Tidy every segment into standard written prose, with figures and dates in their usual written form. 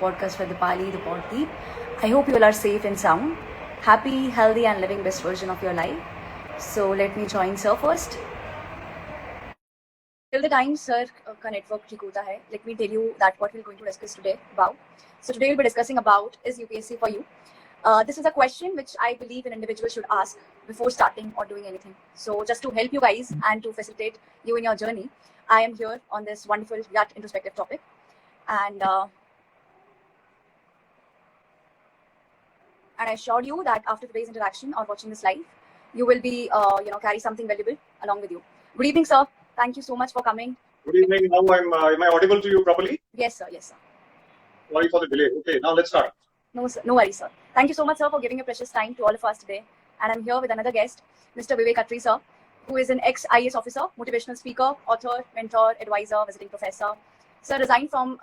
Podcastwithdeepali, the Poddeep. I hope you all are safe and sound, happy, healthy, and living best version of your life. So let me join sir first. Till the time sir ka network ठीक होता है, let me tell you that what we're going to discuss today about. So today we'll be discussing about is UPSC for you. This is a question which I believe an individual should ask before starting or doing anything. So just to help you guys and to facilitate you in your journey, I am here on this wonderful yet introspective topic. And I assured you that after today's interaction or watching this live, you will be, carry something valuable along with you. Good evening, sir. Thank you so much for coming. Good evening. Now am I audible to you properly? Yes, sir. Yes, sir. Sorry for the delay. Okay, now let's start. No, sir. No worries, sir. Thank you so much, sir, for giving your precious time to all of us today. And I'm here with another guest, Mr. Vivek, Atray, sir, who is an ex-IAS officer, motivational speaker, author, mentor, advisor, visiting professor. Sir resigned from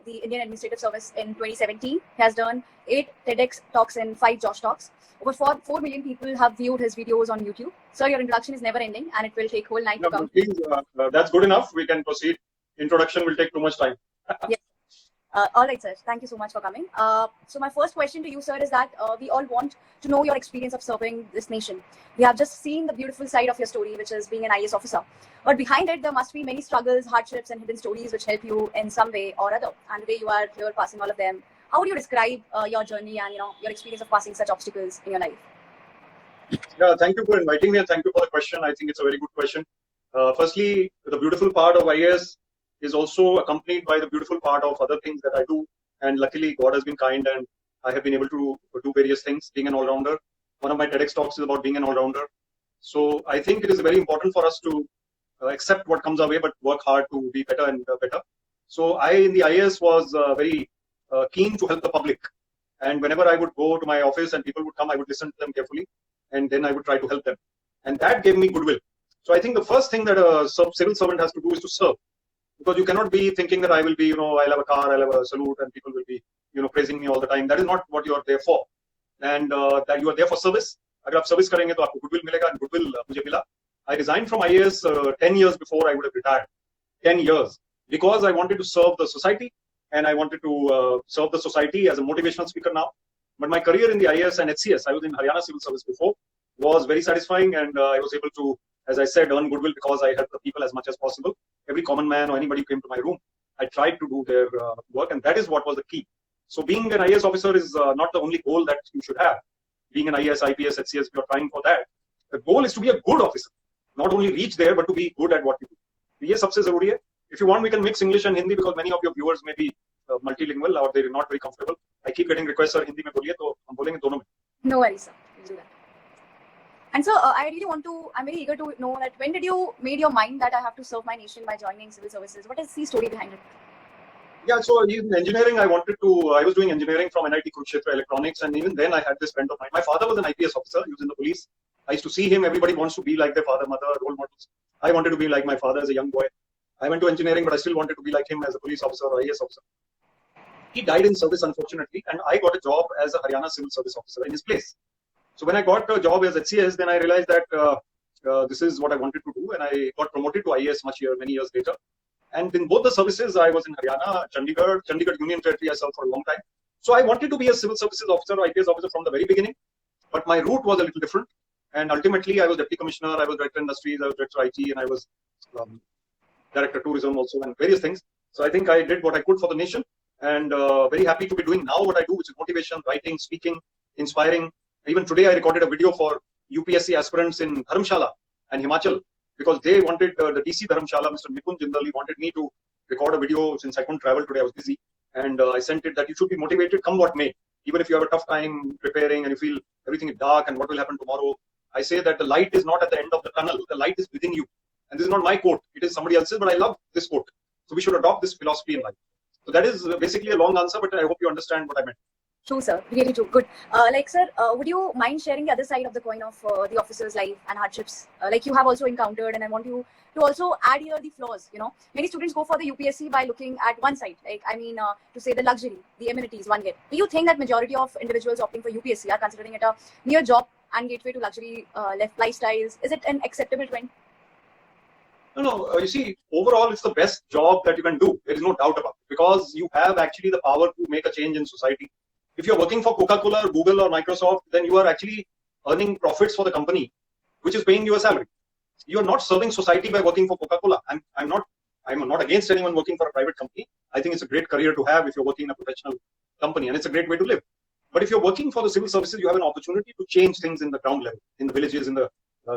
the Indian Administrative Service in 2017. He has done 8 TEDx talks and 5 Josh talks. Over 4 million people have viewed his videos on YouTube. Sir, your introduction is never ending and it will take whole night to come. Please, that's good enough. We can proceed. Introduction will take too much time. Yes. All right, sir. Thank you so much for coming. So my first question to you, sir, is that we all want to know your experience of serving this nation. We have just seen the beautiful side of your story, which is being an IAS officer. But behind it, there must be many struggles, hardships, and hidden stories which help you in some way or other. And today you are here passing all of them. How would you describe your journey and your experience of passing such obstacles in your life? Yeah, thank you for inviting me and thank you for the question. I think it's a very good question. Firstly, the beautiful part of IAS is also accompanied by the beautiful part of other things that I do. And luckily, God has been kind and I have been able to do various things, being an all-rounder. One of my TEDx talks is about being an all-rounder. So I think it is very important for us to accept what comes our way, but work hard to be better and better. So I, in the IAS, was very keen to help the public. And whenever I would go to my office and people would come, I would listen to them carefully. And then I would try to help them. And that gave me goodwill. So I think the first thing that a civil servant has to do is to serve. Because you cannot be thinking that I will be, I'll have a car, I'll have a salute, and people will be, praising me all the time. That is not what you are there for. And that you are there for service. Agar aap service karenge, to aapko goodwill milega, and goodwill mujhe mila. I resigned from IAS 10 years before I would have retired. 10 years. Because I wanted to serve the society, and I wanted to serve the society as a motivational speaker now. But my career in the IAS and HCS, I was in Haryana Civil Service before, was very satisfying, and I was able to, as I said, earn goodwill because I helped the people as much as possible. Every common man or anybody who came to my room, I tried to do their work, and that is what was the key. So being an IAS officer is not the only goal that you should have. Being an IAS, IPS, HCS, you're trying for that. The goal is to be a good officer. Not only reach there, but to be good at what you do. ये सबसे जरूरी है. If you want, we can mix English and Hindi because many of your viewers may be multilingual or they're not very comfortable. I keep getting requests, sir, Hindi में बोलिए तो हम बोलेंगे दोनों में. No worries, sir. We'll do that. And so I'm very eager to know that when did you made your mind that I have to serve my nation by joining civil services? What is the story behind it? Yeah, so in engineering, I was doing engineering from NIT Kurukshetra Electronics, and even then I had this friend of mine. My father was an IPS officer, he was in the police. I used to see him, everybody wants to be like their father, mother, role models. I wanted to be like my father as a young boy. I went to engineering, but I still wanted to be like him as a police officer or IAS officer. He died in service, unfortunately, and I got a job as a Haryana Civil Service officer in his place. So when I got a job as HCS, then I realized that this is what I wanted to do, and I got promoted to IAS many years later. And in both the services, I was in Haryana, Chandigarh Union Territory I served for a long time. So I wanted to be a civil services officer or IPS officer from the very beginning, but my route was a little different. And ultimately, I was deputy commissioner, I was director industries, I was director IT, and I was director tourism also, and various things. So I think I did what I could for the nation, and very happy to be doing now what I do, which is motivation, writing, speaking, inspiring. Even today, I recorded a video for UPSC aspirants in Dharamshala and Himachal because they wanted the DC Dharamshala, Mr. Nipun Jindal, wanted me to record a video since I couldn't travel today. I was busy, and I sent it that you should be motivated, come what may. Even if you have a tough time preparing and you feel everything is dark and what will happen tomorrow, I say that the light is not at the end of the tunnel. The light is within you. And this is not my quote. It is somebody else's, but I love this quote. So we should adopt this philosophy in life. So that is basically a long answer, but I hope you understand what I meant. True, sir. Really true. Good. Sir, would you mind sharing the other side of the coin of the officer's life and hardships? Like you have also encountered, and I want you to also add here the flaws. Many students go for the UPSC by looking at one side. To say the luxury, the amenities one get. Do you think that majority of individuals opting for UPSC are considering it a mere job and gateway to luxury lifestyles? Is it an acceptable trend? No, you see, overall, it's the best job that you can do. There is no doubt about it, because you have actually the power to make a change in society. If you're working for Coca-Cola or Google or Microsoft, then you are actually earning profits for the company, which is paying you a salary. You are not serving society by working for Coca-Cola. I'm not against anyone working for a private company. I think it's a great career to have if you're working in a professional company, and it's a great way to live. But if you're working for the civil services, you have an opportunity to change things in the ground level, in the villages, in the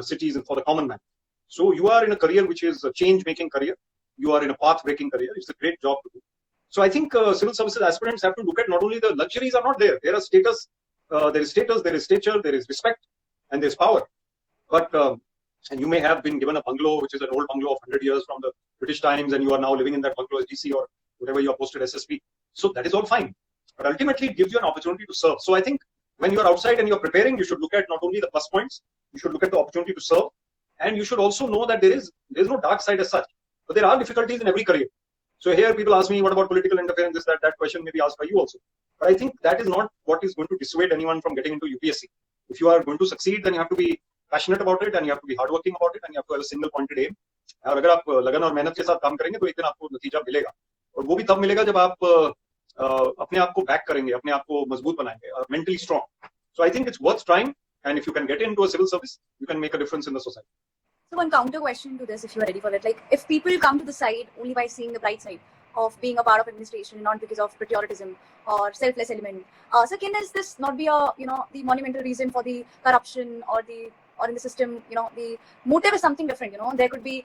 cities, and for the common man. So you are in a career which is a change-making career. You are in a path-breaking career. It's a great job to do. So I think civil services aspirants have to look at not only the luxuries are not there. There are status, there is stature, there is respect, and there's power. But and you may have been given a bungalow, which is an old bungalow of 100 years from the British times, and you are now living in that bungalow as DC or whatever you are posted SSP. So that is all fine. But ultimately, it gives you an opportunity to serve. So I think when you are outside and you're preparing, you should look at not only the plus points, you should look at the opportunity to serve. And you should also know that there is no dark side as such. But there are difficulties in every career. So here people ask me, what about political interference? That question may be asked by you also. But I think that is not what is going to dissuade anyone from getting into UPSC. If you are going to succeed, then you have to be passionate about it, and you have to be hardworking about it, and you have to have a single pointed aim. और अगर आप लगन और मेहनत के साथ काम करेंगे तो एक दिन आपको नतीजा मिलेगा, और वो भी तब मिलेगा जब आप अपने आप को बैक करेंगे, अपने आप को मजबूत बनाएंगे, mentally strong. So I think it's worth trying, and if you can get into a civil service, you can make a difference in the society. So one counter question to this, if you are ready for it, like if people come to the side only by seeing the bright side of being a part of administration, not because of patriotism or selfless element, so can this not be a the monumental reason for the corruption or in the system? The motive is something different. There could be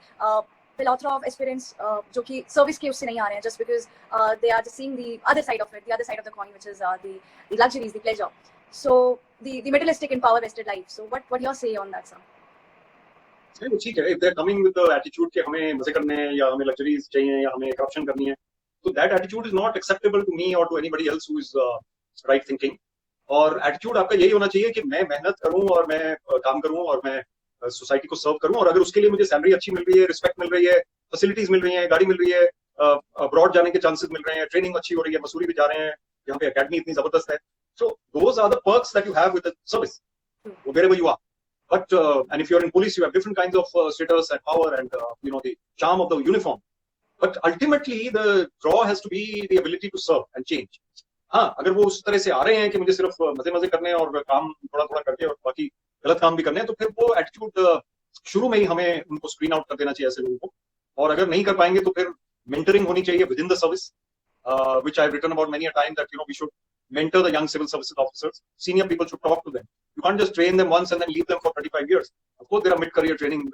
plethora of aspirants जो कि service के उससे नहीं आ रहे हैं, just because they are just seeing the other side of it, the other side of the coin, which is the luxuries, the pleasure. So the materialistic and power vested life. So what your say on that, sir? ठीक है, if they're coming with the attitude कि हमें मजे करने हैं या हमें luxuries चाहिए या हमें corruption करनी है, so that attitude is not acceptable to me or to anybody else who is right thinking. और attitude आपका यही होना चाहिए कि मैं मेहनत करूं और मैं काम करूं और मैं सोसाइटी को सर्व करूं, और अगर उसके लिए मुझे सैलरी अच्छी मिल रही है, रिस्पेक्ट मिल रही है, फैसिलिटीज मिल रही है, गाड़ी मिल रही है, अब्रॉड जाने के चांसेस मिल रहे हैं, ट्रेनिंग अच्छी हो रही है, मसूरी भी जा रहे हैं, यहाँ पे एकेडमी इतनी जबरदस्त है. So those are the perks that you have with the service, wherever you are. But and if you're in police, you have different kinds of status and power and the charm of the uniform. But ultimately, the draw has to be the ability to serve and change. हाँ, अगर वो उस तरह से आ रहे हैं कि मुझे सिर्फ मजे करने और काम थोड़ा करके और बाकी गलत काम भी करने हैं, तो फिर वो एटीट्यूड शुरू में ही हमें उनको स्क्रीन आउट कर देना चाहिए ऐसे लोगों को. और अगर नहीं कर पाएंगे तो फिर मेंटरिंग होनी चाहिए with in the service, which I've written about many a time, that we should mentor the young civil services officers. Senior people should talk to them. You can't just train them once and then leave them for 35 years. Of course, there are mid-career training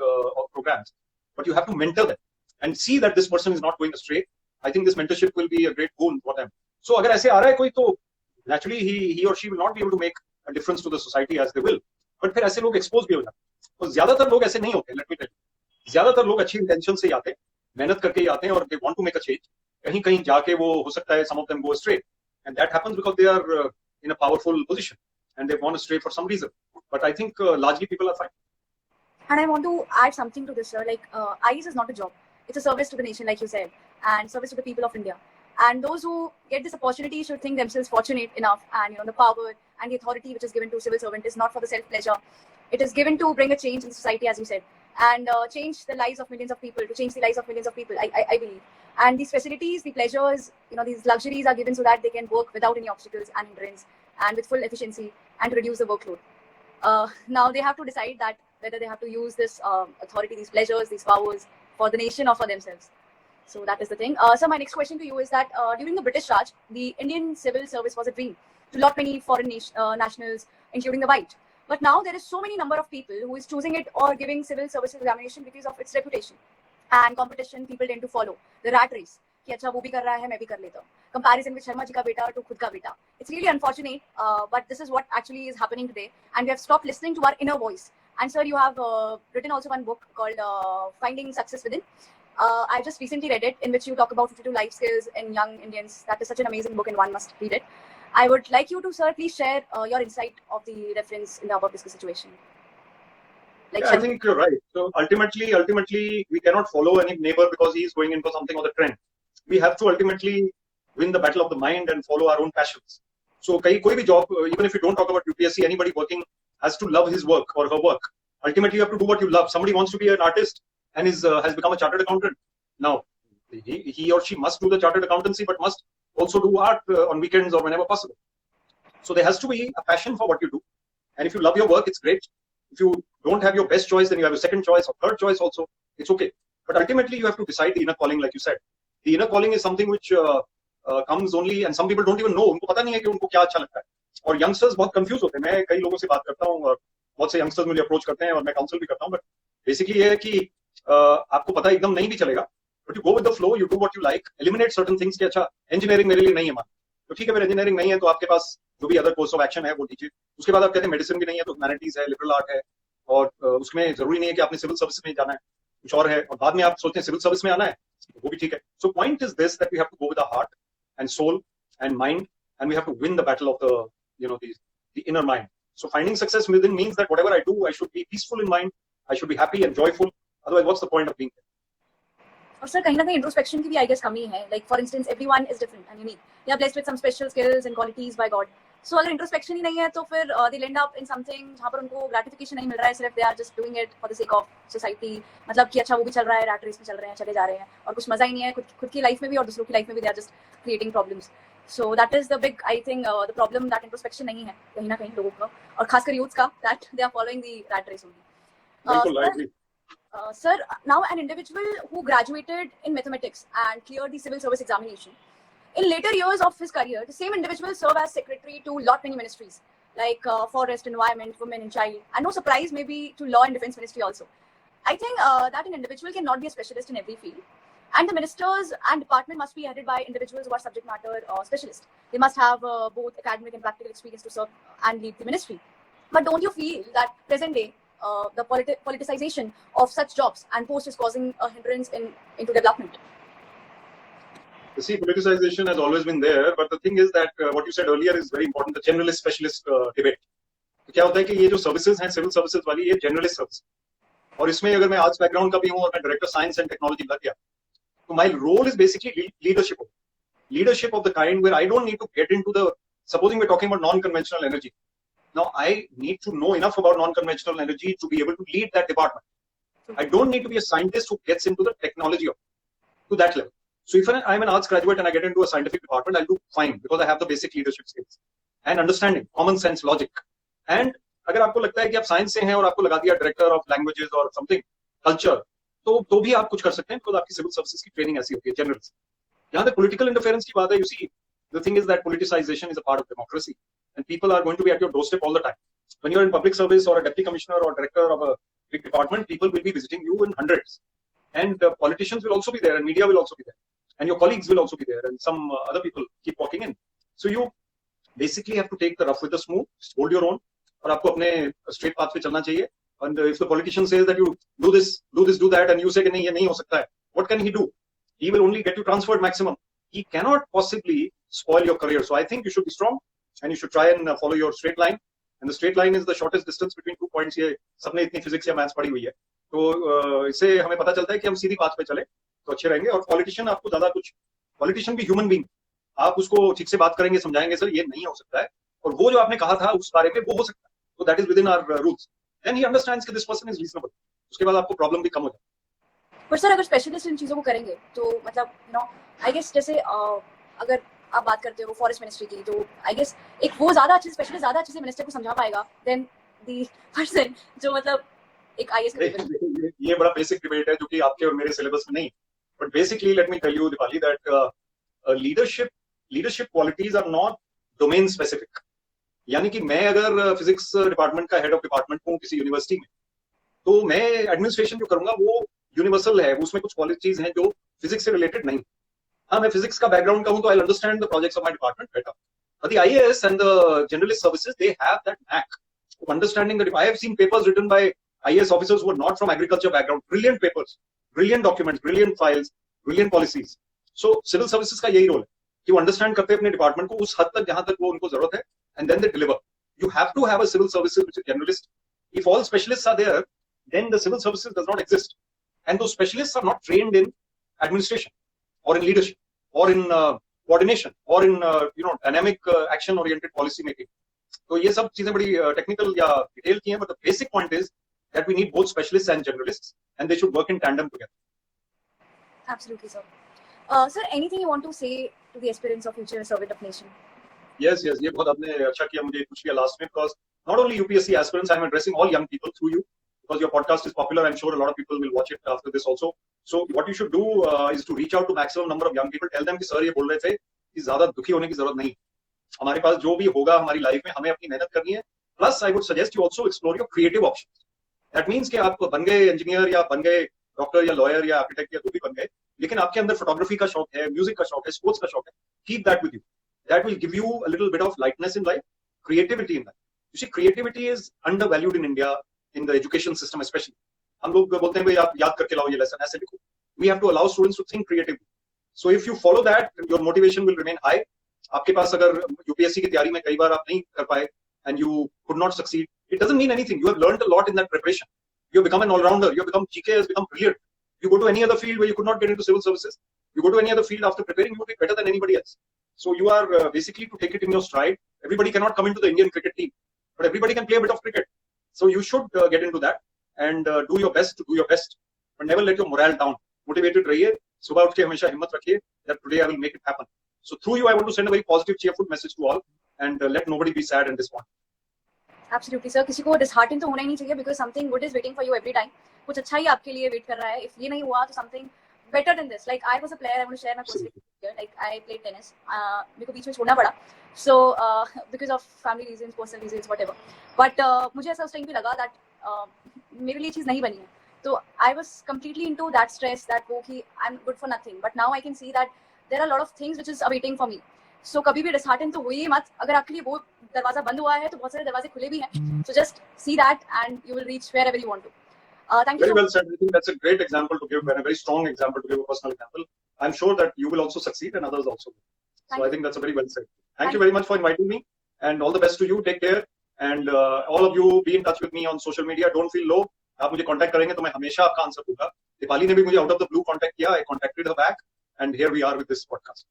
programs, but you have to mentor them and see that this person is not going astray. I think this mentorship will be a great boon for them. So, अगर ऐसे आ रहा है कोई, तो naturally he or she will not be able to make a difference to the society as they will. But फिर ऐसे लोग expose भी हो जाते हैं. तो ज्यादातर लोग ऐसे नहीं होते. Let me tell you. ज्यादातर लोग अच्छी intention से ही आते हैं, मेहनत करके ही आते हैं, और they want to make a change. कहीं जाके वो हो सकता है some of them go astray, and that happens because they are in a powerful position and they've gone astray for some reason. But I think largely people are fine. And I want to add something to this, sir. Like IAS is not a job; it's a service to the nation, like you said, and service to the people of India. And those who get this opportunity should think themselves fortunate enough, and the power and the authority which is given to civil servant is not for the self pleasure. It is given to bring a change in society, as you said, and change the lives of millions of people, to change the lives of millions of people. I believe. And these facilities, the pleasures, these luxuries are given so that they can work without any obstacles and hindrance, and with full efficiency, and to reduce the workload. Now they have to decide that whether they have to use this authority, these pleasures, these powers for the nation or for themselves. So that is the thing. So my next question to you is that during the British Raj, the Indian civil service was a dream to lot many foreign nationals, including the white. But now there is so many number of people who is choosing it or giving civil services examination because of its reputation and competition. People tend to follow the rat race. कि अच्छा वो भी कर रहा है, मैं भी कर लेता हूँ. Comparison with शर्मा जी का बेटा to खुद का बेटा. It's really unfortunate, but this is what actually is happening today, and we have stopped listening to our inner voice. And sir, you have written also one book called Finding Success Within. I just recently read it, in which you talk about 52 life skills in young Indians. That is such an amazing book, and one must read it. I would like you to, sir, please share your insight of the reference in the above discussed situation. I think you're right. So ultimately, we cannot follow any neighbor because he is going in for something on the trend. We have to ultimately win the battle of the mind and follow our own passions. So koi bhi job, even if you don't talk about UPSC, anybody working has to love his work or her work. Ultimately, you have to do what you love. Somebody wants to be an artist and has become a chartered accountant. Now, he or she must do the chartered accountancy, but must also do art on weekends or whenever possible. So there has to be a passion for what you do. And if you love your work, it's great. If you don't have your best choice, then you have a second choice or third choice also. It's okay. But ultimately, you have to decide the inner calling, like you said. The inner calling is something which comes only, and some people don't even know. उनको पता नहीं है कि उनको क्या अच्छा लगता है. और youngsters बहुत confused होते हैं. मैं कई लोगों से बात करता हूँ और बहुत से youngsters मुझे approach करते हैं और मैं counsel भी करता हूँ. But basically ये है कि आपको पता एकदम नहीं भी चलेगा. But you go with the flow, you do what you like, eliminate certain things कि अच्छा engineering मेरे लिए नहीं है मान. तो ठीक है, मेरे engineering नहीं है तो आपके पास जो भी अदर कोर्स ऑफ एक्शन है वो लीजिए. उसके बाद आप कहते हैं मेडिसिन भी नहीं है तो ह्यूमैनिटीज है, लिबरल आर्ट है, और उसमें जरूरी नहीं है कि आपने सिविल सर्विस में जाना है, कुछ और है, और बाद में आप सोचते हैं सिविल सर्विस में आना है, वो भी ठीक है. So point is this that we have to go with the heart and soul and mind, and we have to win the battle of the inner mind. So finding success within means that whatever I do, I should be peaceful in mind, I should be happy and joyful. Otherwise what's the point of being there? और sir कहीं ना कहीं introspection की भी आई guess कमी है. Like for instance everyone is different and unique. They are blessed with some special skills and qualities by God. So अगर introspection ही नहीं है तो फिर they end up in something जहां पर उनको ग्रेटिफिकेशन नहीं मिल रहा है, सिर्फ they are just doing it for the sake of society. मतलब कि अच्छा वो भी चल रहा है, रैट रेस में चल रहे हैं, चले जा रहे हैं, और कुछ मजा ही नहीं है खुद की लाइफ में भी और दूसरों की लाइफ में भी. They are just creating problems. So that is the big I think the problem, that introspection नहीं है कहीं ना कहीं लोगों का, और खासकर यूथ का, that they are following the rat race only. Sir, now an individual who graduated in mathematics and cleared the civil service examination, in later years of his career, the same individual served as secretary to lot many ministries like forest, environment, women and child, and no surprise maybe to law and defense ministry also. I think that an individual cannot be a specialist in every field, and the ministers and department must be headed by individuals who are subject matter specialists. They must have both academic and practical experience to serve and lead the ministry. But don't you feel that present day the politicization of such jobs and posts is causing a hindrance into development? You see, politicization has always been there, but the thing is that what you said earlier is very important, the generalist specialist debate. तो क्या होता है कि ये जो services हैं civil services वाली, ये जनरलिस्ट सर्विस, और इसमें अगर मैं आर्ट्स बैकग्राउंड का भी हूँ और मैं डायरेक्टर साइंस एंड टेक्नोलॉजी लग गया, तो my role is basically leadership of the kind where I don't need to get into the, supposing we are talking about non conventional energy. Now, I need to know enough about non-conventional energy to be able to lead that department. I don't need to be a scientist who gets into the technology to that level. So if I'm an arts graduate and I get into a scientific department, I'll do fine because I have the basic leadership skills and understanding, common sense, logic. And अगर आपको लगता है कि आप science से हैं और आपको लगा दिया डायरेक्टर ऑफ लैंग्वेजेस और समथिंग कल्चर, तो भी आप कुछ कर सकते हैं बिकॉज आपकी सिविल सर्विसेज की ट्रेनिंग ऐसी होती है जनरल. यहाँ तक पॉलिटिकल इंटरफेरेंस की बात है, you see the thing is that politicization is a part of democracy and people are going to be at your doorstep all the time. When you're in public service or a deputy commissioner or director of a big department, people will be visiting you in hundreds, and politicians will also be there, and media will also be there, and your colleagues will also be there, and some other people keep walking in. So you basically have to take the rough with the smooth, hold your own, और आपको अपने straight path पे चलना चाहिए. And if the politician says that you do this, do that, and you say कि नहीं ये नहीं हो सकता है, what can he do? He will only get you transferred maximum. He cannot possibly spoil your career. So I think you should be strong and you should try and follow your straight line. And the straight line is the shortest distance between 2 points. ये सबने इतनी physics या maths पढ़ी हुई है, तो इससे हमें पता चलता है कि हम सीधी बात पे चले तो अच्छे रहेंगे. और पॉलिटिशियन आपको ज्यादा कुछ, पॉलिटिशियन भी ह्यूमन बीइंग, आप उसको ठीक से बात करेंगे, समझाएंगे सर ये नहीं हो सकता है, और वो जो आपने कहा था उस बारे में वो हो सकता है, तो that is within our rules. Then he understands कि दिस पर्सन इज रीजनेबल. उसके बाद आपको प्रॉब्लम भी कम हो जाए. पर सर अगर स्पेशलिस्ट इन चीजों को करेंगे तो मतलब आई गेस जैसे अगर आप बात करते हो फॉरेस्ट मिनिस्ट्री की, तो आई गेस एक वो ज्यादा अच्छे स्पेशलिस्ट ज्यादा अच्छे से मिनिस्टर को समझा पाएगा देन द पर्सन जो मतलब एक आईएएस. ये बड़ा बेसिक डिबेट है जो कि आपके और मेरे सिलेबस में नहीं, but basically let me tell you Deepali that leadership qualities are not domain specific. यानी कि मैं अगर फिजिक्स डिपार्टमेंट का हेड ऑफ डिपार्टमेंट हूँ किसी यूनिवर्सिटी में, तो मैं एडमिनिस्ट्रेशन जो करूंगा वो यूनिवर्सल है, उसमें कुछ क्वालिटीज हैं जो फिजिक्स से रिलेटेड नहीं. हाँ, मैं फिजिक्स का बैकग्राउंड का हूं तो I understand the projects of my department better. But the IAS and the generalist services, they have that knack of understanding that. If I have seen papers written by IAS officers who are not from agriculture background, brilliant papers, brilliant documents, brilliant files, brilliant policies. So civil services का यही role है कि वो understand करते हैं अपने department को उस हद तक जहां तक वो उनको जरूरत है, and then they deliver. You have to have a civil services which is generalist. If all specialists are there, then the civil services does not exist, and those specialists are not trained in administration or in leadership or in coordination or in dynamic action oriented policy making. तो ये सब चीजें बड़ी technical या detail की हैं, but the basic point is that we need both specialists and generalists, and they should work in tandem together. Absolutely, sir. Sir, anything you want to say to the aspirants of future servant of nation? Yes, ये बहुत आपने अच्छा किया मुझे पूछ लिया last में, because not only UPSC aspirants, I'm addressing all young people through you, because your podcast is popular. I'm sure a lot of people will watch it after this also. So what you should do is to reach out to maximum number of young people. Tell them कि sir ये बोल रहे थे कि ज़्यादा दुखी होने की जरूरत नहीं. हमारे पास जो भी होगा हमारी लाइफ में हमें अपनी मेहनत करनी है. Plus, I would suggest you also explore your creative options. That means कि आप बन गए इंजीनियर या बन गए डॉक्टर या लॉयर या आर्किटेक्ट या जो भी बन गए, लेकिन आपके अंदर फोटोग्राफी का शौक है, म्यूजिक का शौक है, स्पोर्ट्स का शौक है. Keep that with you. That will give you a little bit of lightness in life, creativity in life. You see, creativity is undervalued in India, in the education system especially. हम लोग बोलते हैं भाई आप याद करके लाओ ये लेसन, ऐसे लिखो. We have to allow students to think creatively. So if you follow that, your motivation will remain high. आपके पास अगर UPSC की तैयारी में कई बार आप नहीं कर पाए and you could not succeed, it doesn't mean anything. You have learned a lot in that preparation. You have become an all-rounder. You have become GK has become brilliant. You go to any other field where you could not get into civil services. You go to any other field after preparing, you will be better than anybody else. So you are basically to take it in your stride. Everybody cannot come into the Indian cricket team, but everybody can play a bit of cricket. So you should get into that and do your best to do your best, but never let your morale down. Motivated रहिए, सुबह उठ के हमेशा हिम्मत रखिए that today I will make it happen. So through you, I want to send a very positive, cheerful message to all and let nobody be sad and disappointed. Absolutely, sir. किसी को disheartened तो होना ही नहीं चाहिए, because something good is waiting for you every time. कुछ अच्छा ही आपके लिए wait कर रहा है. If ये नहीं हुआ तो something better than this. Like I was a player, I want to share my personal experience. Like I played tennis. मेरे को बीच में छोड़ना पड़ा. So because of family reasons, personal reasons, whatever. But मुझे ऐसा उस टाइम पे लगा that मेरे लिए चीज़ नहीं बनी है. So I was completely into that stress, that वो कि I'm good for nothing. But now I can see that there are a lot of things which is awaiting for me. So कभी भी disheartened तो होइए मत. अगर आपके लिए वो दरवाजा बंद हुआ है तो बहुत सारे दरवाजे खुले भी हैं. So just see that and you will reach wherever you want to. Thank you. Very well said. I think that's a great example to give, and a very strong example to give, a personal example. I'm sure that you will also succeed and others also. So I think that's a very well said. Thank you very much for inviting me, and all the best to you. Take care, and all of you be in touch with me on social media. Don't feel low. आप मुझे contact करेंगे तो मैं हमेशा आपका answer दूंगा. दीपाली ने भी मुझे out of the blue contact किया. I contacted her back, and here we are with this podcast.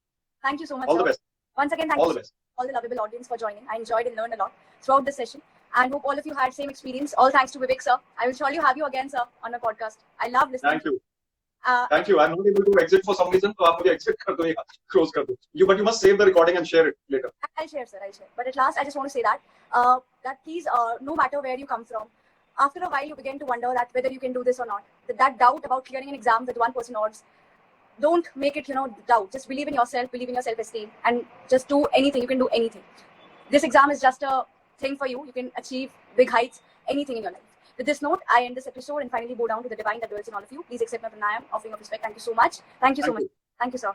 Thank you so much. All the best. Once again, thank all you the best. All the lovable audience for joining. I enjoyed and learned a lot throughout this session, and hope all of you had same experience. All thanks to Vivek, sir. I will surely have you again, sir, on my podcast. I love listening. Thank you. Thank you. I'm not able to exit for some reason, so आप मुझे exit कर दो या close कर दो. But you must save the recording and share it later. I'll share, sir. I'll share. But at last, I just want to say that please, no matter where you come from, after a while you begin to wonder that whether you can do this or not. That doubt about clearing an exam with 1% odds, don't make it, doubt. Just believe in yourself, believe in your self-esteem, and just do anything. You can do anything. This exam is just a thing for you. You can achieve big heights, anything in your life. With this note, I end this episode and finally bow down to the divine that dwells in all of you. Please accept my pranayam, offering of respect. Thank you so much. Thank you so much. Thank you, sir.